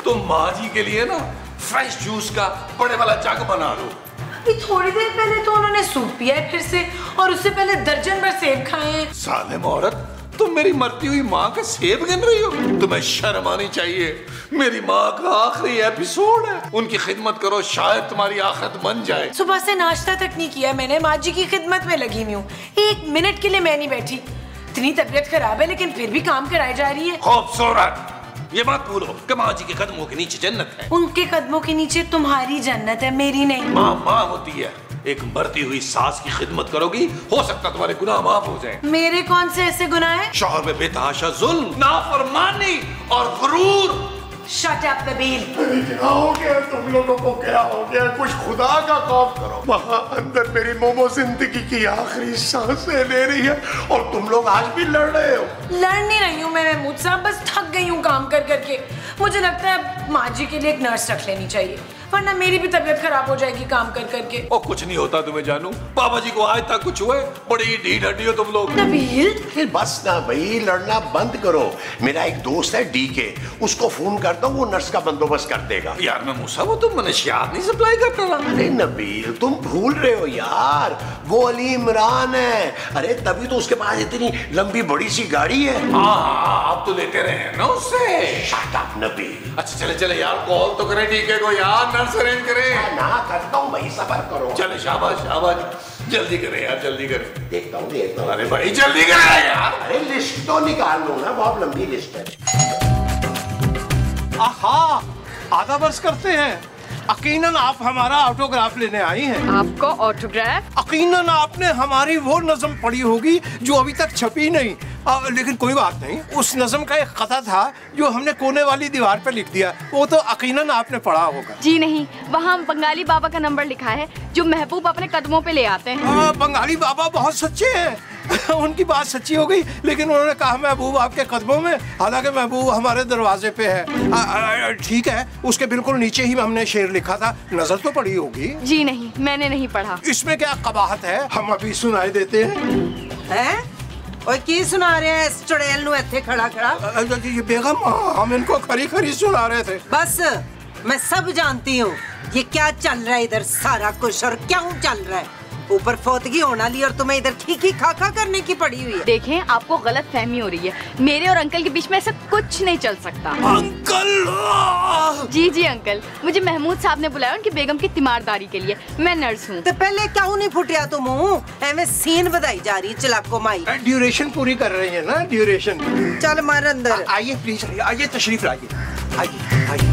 तुम माँ जी के लिए ना फ्रेश जूस का बड़े वाला जग बना लो। अभी थोड़ी देर पहले तो उन्होंने सूप पिया है फिर से, और उससे पहले दर्जन भर सेब खाए हैं। सालिम औरत, तुम मेरी मरती हुई माँ का सेब गिन रही हो? तुम्हें शर्म आनी चाहिए। मेरी माँ का आखिरी एपिसोड है, उनकी खिदमत करो, शायद तुम्हारी आखिरत बन जाए। सुबह से नाश्ता तक नहीं किया मैंने, माँ जी की खिदमत में लगी हुई हूँ। 1 मिनट के लिए मैं नहीं बैठी। इतनी तबीयत खराब है लेकिन फिर भी काम कराई जा रही है। खूबसूरत, ये बात भूलो कि माँ जी के कदमों के नीचे जन्नत है। उनके कदमों के नीचे तुम्हारी जन्नत है, मेरी नहीं। माँ माँ होती है, एक मरती हुई सास की खिदमत करोगी, हो सकता तुम्हारे गुनाह माफ हो जाए। मेरे कौन से ऐसे गुनाह हैं? शौहर पे बेतहाशा जुल्म, नाफरमानी और गुरूर। Shut up Nabeel. क्या हो गया तुम लोगों को, क्या हो गया? कुछ खुदा का खौफ करो। वहाँ अंदर मेरी मोमो जिंदगी की आखिरी सांसें ले रही है और तुम लोग आज भी लड़ रहे हो। लड़ नहीं रही हूँ मैं महमूद साहब, बस थक गई हूँ काम कर करके। मुझे लगता है माँ जी के लिए एक नर्स रख लेनी चाहिए, वरना मेरी भी तबीयत खराब हो जाएगी काम कर करके। और कुछ नहीं होता तुम्हें जानू, पापा जी को आज तक कुछ हुए? बड़ी ढीठ हड्डी हो तुम लोग। नबील बस ना भाई, लड़ना बंद करो। मेरा एक दोस्त है डीके, उसको फोन करता हूँ, वो नर्स का बंदोबस्त कर देगा। यार मैं मूसा, वो तुम मनशियात नहीं सप्लाई करता था? अरे नबील तुम भूल रहे हो यार, वो अली इमरान है। अरे तभी तो उसके पास इतनी लंबी बड़ी सी गाड़ी है। हाँ आप तो लेते रहे ना उससे। Shut up Nabeel. अच्छा चले चले यार, कॉल तो करें डीके को यार, नर्स अरेंज करें। ना करता हूँ भाई, सबर करो। चले शाबाश शाबाश, जल्दी करें यार, जल्दी करें। देखता हूँ। अरे भाई जल्दी करें यार। अरे लिस्ट तो निकाल लो ना, बहुत लंबी लिस्ट है। आहा, आधा बर्स करते हैं। यकीनन आप हमारा ऑटोग्राफ लेने आई हैं। आपको ऑटोग्राफ? यकीनन आपने हमारी वो नज़म पढ़ी होगी जो अभी तक छपी नहीं। लेकिन कोई बात नहीं, उस नज़म का एक खता था जो हमने कोने वाली दीवार पर लिख दिया, वो तो यकीनन आपने पढ़ा होगा। जी नहीं, वहाँ बंगाली बाबा का नंबर लिखा है जो महबूब अपने कदमों पे ले आते हैं। बंगाली बाबा बहुत सच्चे हैं। उनकी बात सच्ची हो गई, लेकिन उन्होंने कहा महबूब आपके कदमों में, हालांकि महबूब हमारे दरवाजे पे है। ठीक है, उसके बिल्कुल नीचे ही हमने शेर लिखा था, नजर तो पड़ी होगी। जी नहीं, मैंने नहीं पढ़ा। इसमें क्या कबाहत है, हम अभी सुनाई देते हैं। और की सुना रहे हैं इस चुड़ैल नु इत्थे खड़ा खड़ा? ये बेगम, हम इनको खरी खरी सुना रहे थे। बस मैं सब जानती हूँ ये क्या चल रहा है इधर, सारा कुछ और क्यों चल रहा है। ऊपर फौतगी होना ली और तुम्हें इधर खी खा करने की पड़ी हुई है। देखें, आपको गलत फहमी हो रही है। मेरे और अंकल के बीच में ऐसा कुछ नहीं चल सकता। अंकल? जी जी अंकल, मुझे महमूद साहब ने बुलाया उनकी बेगम की तीमारदारी के लिए। मैं नर्स हूँ। तो पहले क्यों नहीं फुटिया तुम? एवं सीन बधाई जा रही चलाको माई। ड्यूरेशन पूरी कर रही है ना, ड्यूरेशन। चल मार अंदर। आइए प्लीज, आइए तशरीफ लाइए, आइए आइए।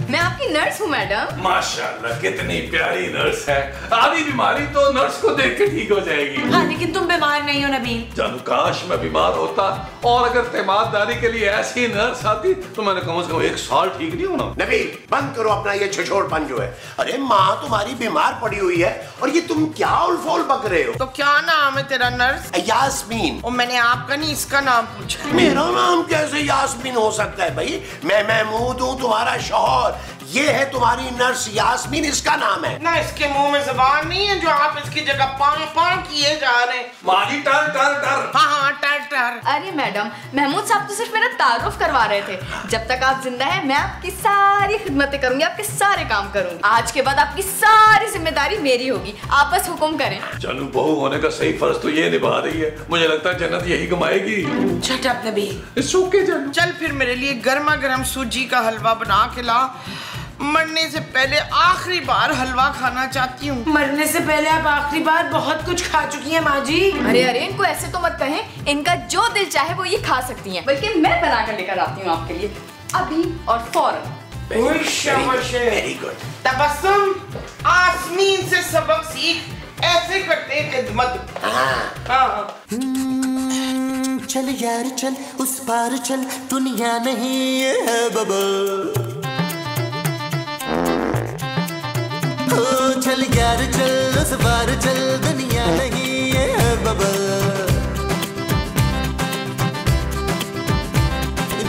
मैं आपकी नर्स हूँ मैडम। माशाल्लाह कितनी प्यारी नर्स है। आधी बीमारी तो नर्स को देख के ठीक हो जाएगी। हाँ लेकिन तुम बीमार नहीं हो नबील। जानू काश मैं बीमार होता और अगर तीमारदारी के लिए ऐसी नर्स आती तो मैंने कम से कम 1 साल ठीक नहीं होना। नबील बंद करो अपना ये छिछोड़पन जो है। अरे माँ तुम्हारी बीमार पड़ी हुई है और ये तुम क्या उलफोल बक रहे हो। तो क्या नाम है तेरा नर्स? यास्मीन। और मैंने आपका नहीं इसका नाम पूछा। मेरा नाम कैसे यास्मीन हो सकता है भाई? मैं महमूद हूँ तुम्हारा शौहर, ये है तुम्हारी नर्स यास्मीन, इसका नाम है ना। इसके मुंह में जुबान नहीं है जो आप इसकी जगह पां किए जा रहे हैं। माजी टर टर टर। हाँ टर टर। अरे मैडम, महमूद साहब तो सिर्फ मेरा तारुफ करवा रहे थे। जब तक आप जिंदा हैं मैं आपकी सारी खिदमतें करूंगी, आपके सारे काम करूंगी। आज के बाद आपकी सारी जिम्मेदारी मेरी होगी, आप बस हुक्म करें। जानू बहू होने का सही फर्ज तो ये निभा रही है, मुझे लगता है जन्नत यही कमाएगी। Shut up Nabeel. It's okay जानू। चल फिर मेरे लिए गर्मा गर्म सूजी का हलवा बना के ला। मरने से पहले आखिरी बार हलवा खाना चाहती हूँ। मरने से पहले आप आखिरी बार बहुत कुछ खा चुकी हैं माँ जी। अरे अरे इनको ऐसे तो मत कहें, इनका जो दिल चाहे वो ये खा सकती हैं, बल्कि मैं बना कर लेकर आती हूँ आपके लिए अभी और फौरन। Very good. तबस्सुम, आसमीन से सबक सीख, ऐसे करते खिदमत। चल यार चल उस पार चल, दुनिया नहीं है बबल। चल यार चल उस पार चल, दुनिया नहीं है बबल।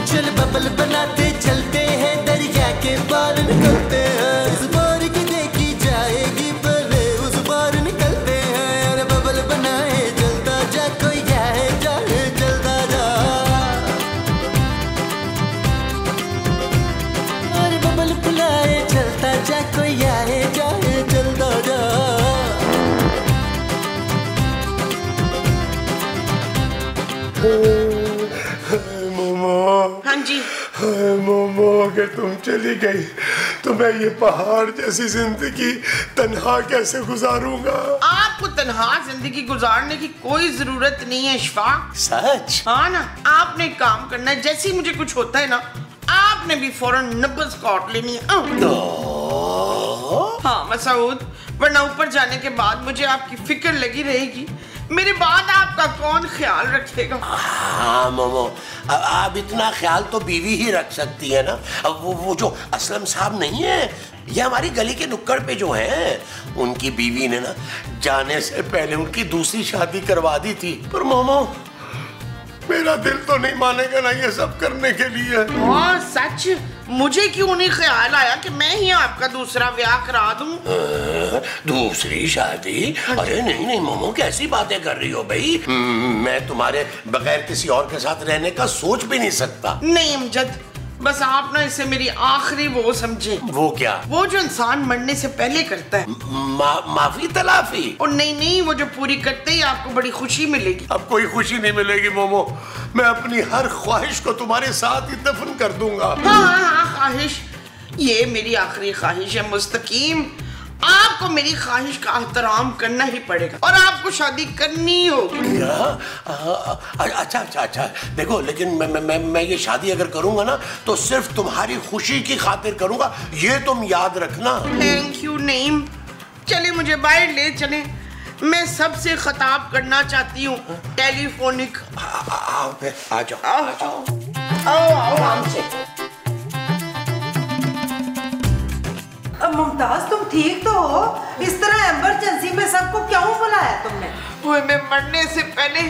चल बबल बनाते चलते हैं, दरिया के पार निकलते हैं। इस बार की देखी जाएगी पहले उस बार निकलते हैं। अरे बबल बनाए चलता जा, कोई आए जाए चलता जा। अरे बबल बुलाए चलता जा, कोई आए जाए चलता जा। मोमो। हाँ जी। मोमो अगर तुम चली गई तो मैं ये पहाड़ जैसी जिंदगी तन्हा कैसे गुजारूंगा? आपको तन्हा जिंदगी गुजारने की कोई जरूरत नहीं है इशफाक। सच? हाँ ना, आपने एक काम करना है, जैसे ही मुझे कुछ होता है ना आपने भी फौरन नब्ज काट लेनी है। हाँ मसूद, वरना ऊपर जाने के बाद मुझे आपकी फिक्र लगी रहेगी। मेरे बाद आपका कौन ख्याल रखेगा? हाँ मोमो, अब इतना ख्याल तो बीवी ही रख सकती है ना। अब वो जो असलम साहब नहीं है, ये हमारी गली के नुक्कड़ पे जो है, उनकी बीवी ने ना जाने से पहले उनकी दूसरी शादी करवा दी थी। पर मोमो मेरा दिल तो नहीं मानेगा ना ये सब करने के लिए। हाँ सच, मुझे क्यों नहीं ख्याल आया कि मैं ही आपका दूसरा ब्याह करा दूं? दूसरी शादी? अरे नहीं नहीं मोमो, कैसी बातें कर रही हो भाई? मैं तुम्हारे बगैर किसी और के साथ रहने का सोच भी नहीं सकता। नहीं अमजद, बस आप ना इसे मेरी आखिरी वो समझे। वो क्या? वो जो इंसान मरने से पहले करता है। माफी तलाफी? और नहीं, वो जो पूरी करते ही आपको बड़ी खुशी मिलेगी। अब कोई खुशी नहीं मिलेगी मोमो, मैं अपनी हर ख्वाहिश को तुम्हारे साथ ही दफन कर दूंगा। हाँ ख्वाहिश, ये मेरी आखिरी ख्वाहिश है मुस्तकीम। आपको मेरी ख्वाहिश का एहतराम करना ही पड़ेगा और आपको शादी करनी होगी। अच्छा देखो, लेकिन मैं ये शादी अगर करूंगा ना तो सिर्फ तुम्हारी खुशी की खातिर करूंगा, ये तुम याद रखना। Thank you Naeem. चले मुझे बाहर ले चले, मैं सबसे खिताब करना चाहती हूँ टेलीफोनिक। आ जाओ। मुमताज तुम ठीक तो हो? इस तरह इमरजेंसी में सबको क्यों बुलाया तुमने? वो मैं मरने से पहले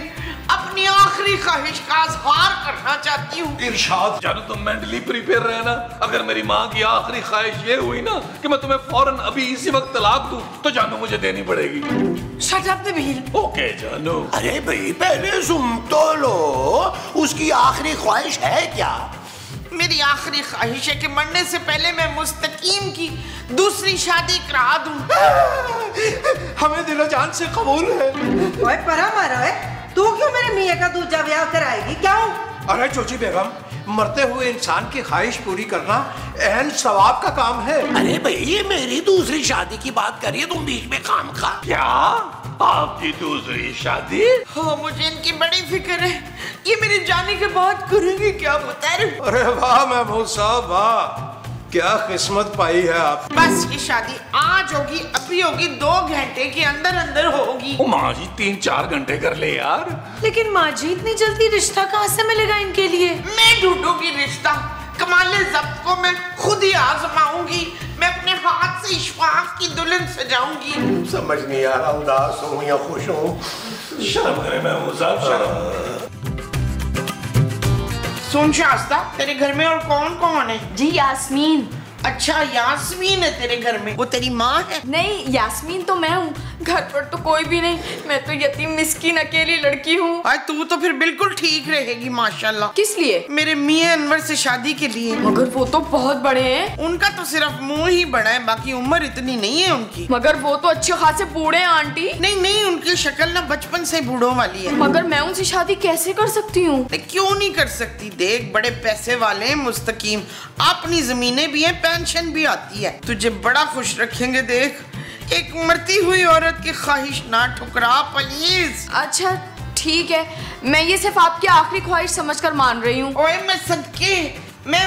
अपनी आखिरी ख्वाहिश का इजहार करना चाहती हूँ। इरशाद जानू, तुम मेंटली प्रिपेयर रहना। अगर मेरी माँ की आखिरी ख्वाहिश ये हुई ना कि मैं तुम्हें फौरन अभी इसी वक्त तलाक दूं, तो जानू मुझे देनी पड़ेगी। Shut up Nabeel. ओके जानू। अरे भाई पहले सुन तो लो, उसकी आखिरी ख्वाहिश है क्या? मेरी आखिरी ख्वाहिश है कि मरने से पहले मैं मुस्तकीम की दूसरी शादी करा दूं। हमें दिलो जान से कबूल है। ओए परा मारा है, तू क्यों मेरे मियां का दूसरा ब्याह कराएगी? क्यों? अरे चोची बेगम, मरते हुए इंसान की ख्वाहिश पूरी करना अहम सवाब का काम है। अरे भाई ये मेरी दूसरी शादी की बात करिए तुम बीच में काम का। क्या आपकी दूसरी शादी? हाँ मुझे इनकी बड़ी फिक्र है, ये मेरे जाने के बाद करेंगे क्या बता रहे? अरे वाह महमूद साहब वाह, क्या किस्मत पाई है आप। बस ये शादी आज होगी, अभी होगी, 2 घंटे के अंदर अंदर होगी। ओ माँ जी 3-4 घंटे कर ले यार। लेकिन माँ जी इतनी जल्दी रिश्ता कहाँ से मिलेगा इनके लिए? मैं ढूंढूंगी रिश्ता, कमाले ज़ब्त को मैं खुद ही आजमाऊंगी। मैं अपने हाथ से इशफाक की दुल्हन सजाऊंगी। समझ नहीं आ रहा, उदास हूँ या खुश हूँ। शर्म करे महमूद साहब, शर्म। सुन शास्ता, तेरे घर में और कौन कौन है? जी यास्मीन। अच्छा यास्मीन है तेरे घर में, वो तेरी माँ है? नहीं, यास्मीन तो मैं हूँ, घर पर तो कोई भी नहीं, मैं तो यतीम मिस्कीन अकेली लड़की हूँ। आज तू तो फिर बिल्कुल ठीक रहेगी माशाल्लाह। किस लिए? मेरे मियां अनवर से शादी के लिए। मगर वो तो बहुत बड़े हैं। उनका तो सिर्फ मुंह ही बड़ा है, बाकी उम्र इतनी नहीं है उनकी। मगर वो तो अच्छे खासे बूढ़े हैं आंटी। नहीं, उनकी शक्ल ना बचपन से बूढ़ों वाली है। मगर मैं उनसे शादी कैसे कर सकती हूँ? क्यों नहीं कर सकती? देख, बड़े पैसे वाले हैं, मुस्तकीम, अपनी जमीनें भी हैं, पेंशन भी आती है, तुझे बड़ा खुश रखेंगे। देख, एक मरती हुई औरत की ख्वाहिश ना ठुकरा प्लीज। अच्छा ठीक है, मैं ये सिर्फ आपकी आखिरी ख्वाहिश समझकर मान रही हूँ। ओए मैं सदके, मैं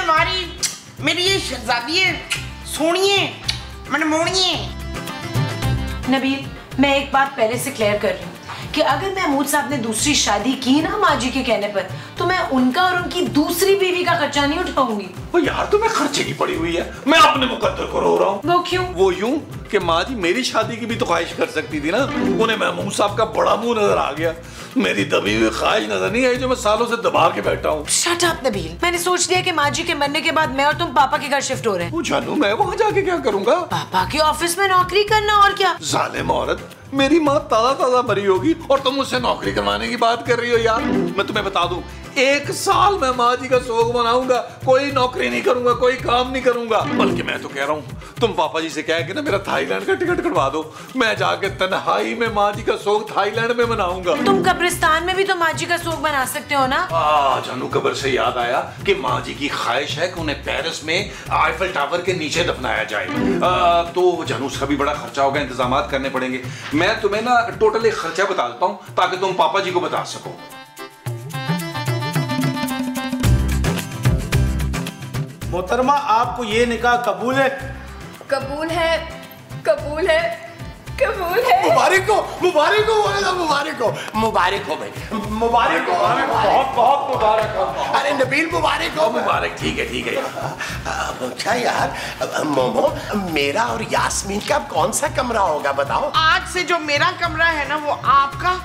मेरी ये शहजादी है, सोनिए मनमोनिए। नबील, मैं एक बात पहले से क्लियर कर रही हूँ कि अगर महमूद साहब ने दूसरी शादी की ना माँ जी के कहने पर, तो मैं उनका और उनकी दूसरी बीवी का खर्चा नहीं उठाऊंगी। वो यार तुम्हें खर्चे की पड़ी हुई है, मैं अपने मुकद्दर को रो रहा हूँ। वो क्यों? वो यूं कि माँ जी मेरी शादी की भी तो ख्वाहिश कर सकती थी ना। उन्हें महमूद साहब का बड़ा मुंह नजर आ गया, मेरी दबी हुई ख्वाहिश नजर नहीं आई जो मैं सालों से दबा के बैठा हूँ। शट अप नबील, मैंने सोच लिया कि माँ जी के मरने के बाद मैं और तुम पापा के घर शिफ्ट हो रहे हैं। जानू, मैं वहाँ जाके क्या करूँगा? पापा के ऑफिस में नौकरी करना, और क्या। जालिम औरत, मेरी माँ ताजा मरी होगी और तुम मुझसे नौकरी करवाने की बात कर रही हो। यार मैं तुम्हें बता दूं, 1 साल मैं माँ जी का सोग मनाऊंगा, कोई नौकरी नहीं करूंगा, कोई काम नहीं करूंगा। बल्कि मैं तो कह रहा हूँ, तुम पापा जी से कह के ना मेरा थाईलैंड का टिकट कटवा दो, मैं जाके तन्हाई में माँ जी का सोग थाईलैंड में मनाऊंगा। तुम कब्रिस्तान में भी तो माँ जी का सोग मना सकते हो ना। जानू, कब्र से याद आया कि माँ जी की ख्वाहिश है कि उन्हें पेरिस में आईफल टावर के नीचे दफनाया जाए। तो जानू, उसका भी बड़ा खर्चा होगा, इंतजाम करने पड़ेंगे। मैं तुम्हें ना टोटल एक खर्चा बता देता हूँ ताकि तुम पापा जी को बता सको। मोहतरमा, आपको ये निकाह कबूल है? कबूल है, कबूल है, कबूल है। मुबारक हो, मुबारक हो, मुबारक हो, मुबारक हो भाई, मुबारक हो, बहुत बहुत मुबारक हो। अरे नबील, मुबारक हो। मुबारक, ठीक है ठीक है। अच्छा यार, मोमो, मेरा और यास्मीन का कौन सा कमरा होगा बताओ? आज से जो मेरा कमरा है ना, वो आपका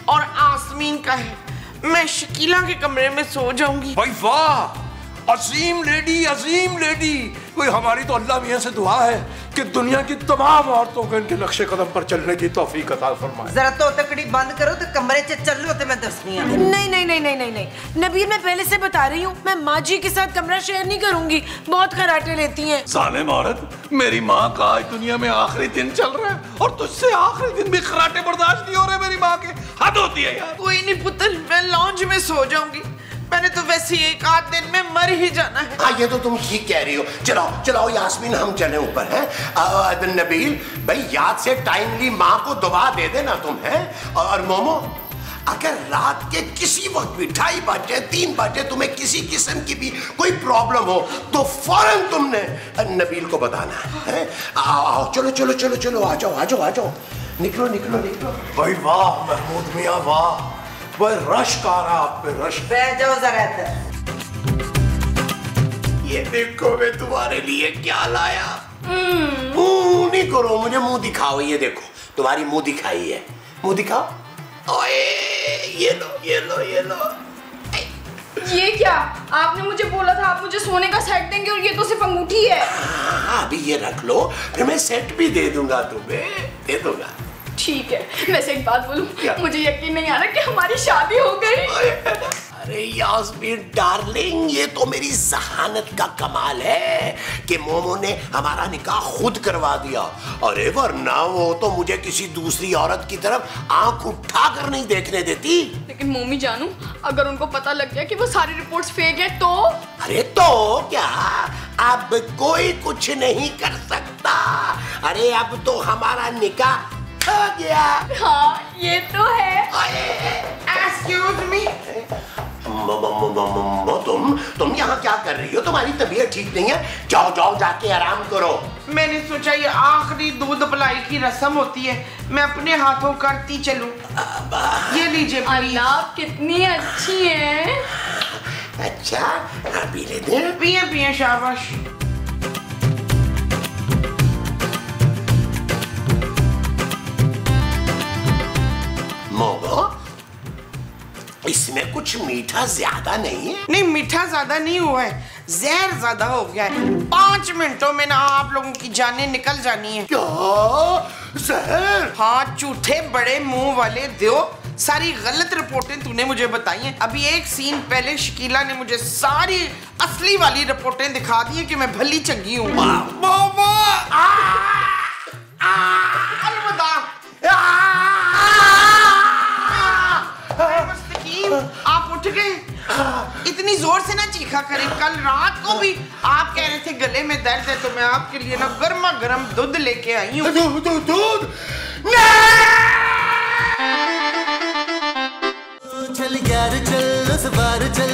और आसमीन का है। मैं शकीला के कमरे में सो जाऊंगी। भाई वाह, अजीम लेडी, अजीम लेडी। कोई हमारी तो अल्लाह मियां से दुआ है कि दुनिया की तमाम औरतों को इनके नक्शे कदम पर चलने की तौफीक अता फरमाए। जरा तो तकड़ी बंद करो तो कमरे से चल लो, तो मैं दसनी है। नहीं नबील, मैं पहले से बता रही हूँ, मैं माँ जी के साथ कमरा शेयर नहीं करूंगी, बहुत खराटे लेती हैं। जालिम औरत, मेरी माँ का आज दुनिया में आखिरी दिन चल रहा है और तुझसे आखिरी दिन भी खराटे बर्दाश्त नहीं हो रहे मेरी माँ के। हद होती है यार। कोई नहीं पुत्र, मैं लॉन्ज में सो जाऊंगी, मैंने तो वैसे ही 1 आध दिन में मर ही जाना है। हाँ, ये तो तुम ठीक कह रही हो। चलाओ चलाओ यास्मीन, हम चले ऊपर हैं। नबील भाई, याद से टाइमली माँ को दुआ दे देना तुम, हैं। और मोमो, अगर रात के किसी वक्त भी 2:30 बजे 3 बजे तुम्हें किसी किस्म की भी कोई प्रॉब्लम हो तो फौरन तुमने नबील को बताना है। आओ, चलो चलो चलो चलो, आ जाओ आ जाओ आ जाओ, निकलो निकलो निकलो। भाई वाह महमूद मियाँ, वाह, वह रश्क आ रहा आप पे, रश्क। बैठ जाओ जरा इधर। ये देखो मैं तुम्हारे लिए क्या लाया। मुंह नहीं करो, मुझे मुंह दिखाओ। ये देखो, तुम्हारी मुंह दिखाई है, मुंह दिखाओ। ओए, ये लो ये लो ये लो। ये क्या? आपने मुझे बोला था आप मुझे सोने का सेट देंगे और ये तो सिर्फ अंगूठी है। हाँ, अभी ये रख लो, फिर मैं सेट भी दे दूंगा तुम्हें, दे दूंगा। ठीक है। वैसे एक बात बोलूं, मुझे यकीन नहीं आ रहा कि हमारी शादी हो गई। अरे यास्मीन डार्लिंग, ये तो मेरी जहानत का कमाल है कि मोमो ने हमारा निकाह खुद करवा दिया। अरे वरना वो तो मुझे किसी दूसरी औरत की तरफ आंख उठाकर नहीं देखने देती। लेकिन मोमी जानू, अगर उनको पता लग गया कि वो सारी रिपोर्ट्स फेक है तो? अरे तो क्या, अब कोई कुछ नहीं कर सकता। अरे अब तो हमारा निकाह हो गया। हाँ, ये तो है। एक्सक्यूज मी, तुम यहाँ क्या कर रही हो? तुम्हारी तबीयत ठीक नहीं है? जाओ जाओ जाके आराम करो। मैंने सोचा ये आखिरी दूध पिलाई की रस्म होती है, मैं अपने हाथों करती चलूं। ये लीजिए। अल्लाह कितनी अच्छी है। अच्छा पी लेते हैं। पिए पिए, शाबाश। मोगो, इसमें कुछ मीठा ज्यादा नहीं है? नहीं, मीठा ज्यादा नहीं हुआ है, जहर ज्यादा हो गया है। 5 मिनटों में ना आप लोगों की जानें निकल जानी है। क्या जहर? हाँ, झूठे बड़े मुंह वाले दियो, सारी गलत रिपोर्टें तूने मुझे बताई हैं। अभी एक सीन पहले शकीला ने मुझे सारी असली वाली रिपोर्टें दिखा दी है कि मैं भली चंगी हूँ। आप उठ गए? इतनी जोर से ना चीखा करें। कल रात को भी आप कह रहे थे गले में दर्द है, तो मैं आपके लिए ना गर्मा गर्म दूध लेके आई हूँ। दूध? चल यार चल, उस बार चल।